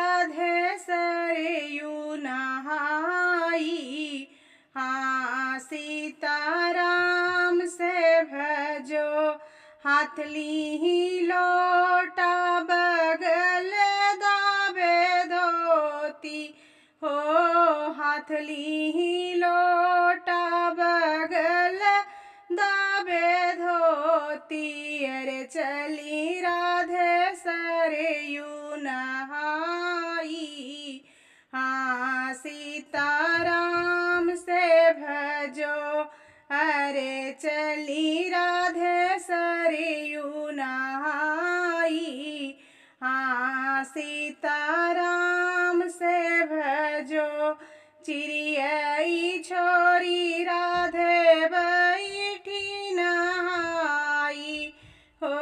राधे सरयू नहाई। हाँ सीताराम से भजो, हाथ ली लोटा बगल दाबे धोती हो। हाथ ली लोटा बगल दाबे धोती, अरे चली राधे सरयू नहाई। हाँ सीताराम से भजो, अरे चली राधे सरयू नहाई। हाँ सीताराम से भजो, चिड़ियाई छोरी राधे बैठी नहाई हो।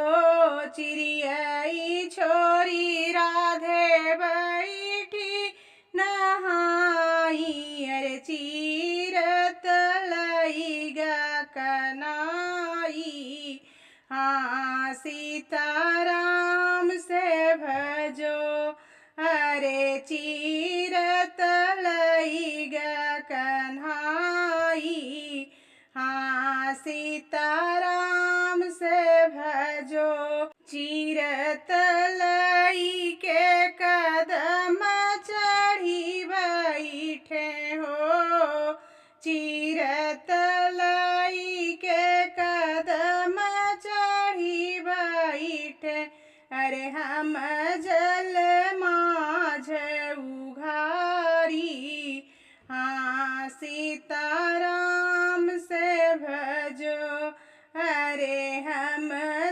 चिड़ियाई छोरी राधे बैठी नहाई, अरे चीरत लईगा कनाई। हाँ सीताराम से भजो, अरे चीरत लईगा कन्हाई। हाँ सीताराम से भजो, चीरत लई के कदम चढ़ी बैठे हो। चीरत लई के कदम चढ़ी बैठे, अरे हम जल माझ उघारी। हाँ सीताराम से भजो, अरे हम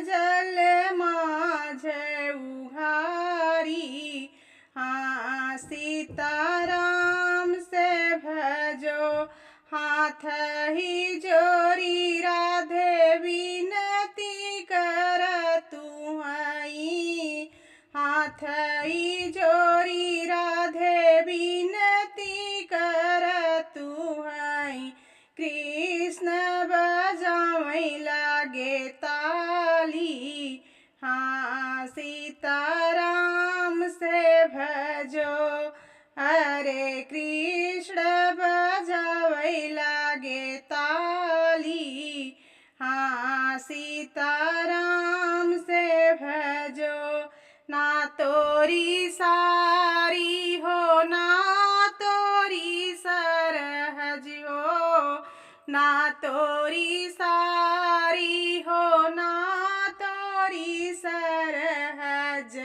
जल माझ उघारी। हाँ सीताराम से भजो, हाथ ही जोरी राधे विनती कर तुहई। हाथ ही जोरी राधे विनती कर तुहई, कृष्ण बजावै लागे ताली। हाँ सीताराम से भजो, अरे कृष्ण बजावै लागे ताली। हाँ सीताराम से भजो, ना तोरी सारी हो ना तोरी सरहज हो। ना तोरी सारी हो ना तोरी सरहज,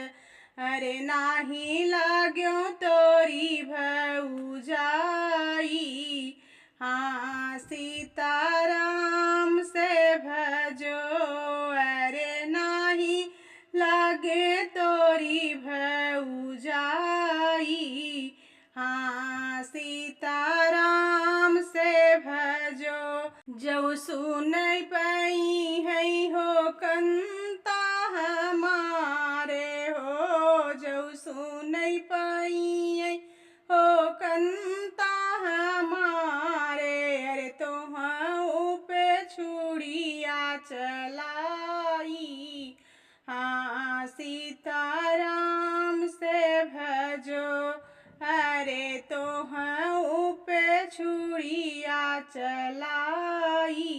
अरे नाही लाग्यो तोरी भौजाई। हाँ सीताराम से भजो, अरे नाही लागे तोरी भौजाई। हाँ सीताराम से भजो, जो सुनै पई है हो कंता हमारे हो। जो सुनै पई है हो कंता हमारे, अरे तोहू पे छुड़िया चलाई। हाँ सीताराम से भजो, अरे तोहू पे छुड़िया चलाई।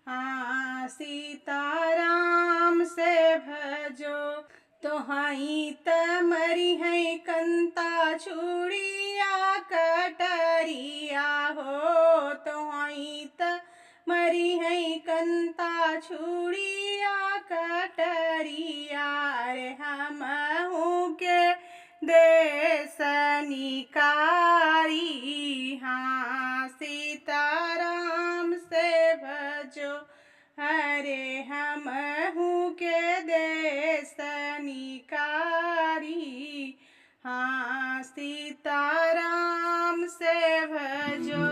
हाँ सीताराम से भजो, तोहई त मरी है कंता छुड़िया कटरिया हो। तोहई त मरी है कंता छुड़िया कटरिया, अरे हमहू के देश निकारी। हाँ सीताराम से भजो, अरे हमहू के देश निकारी। हाँ सीताराम से भजो।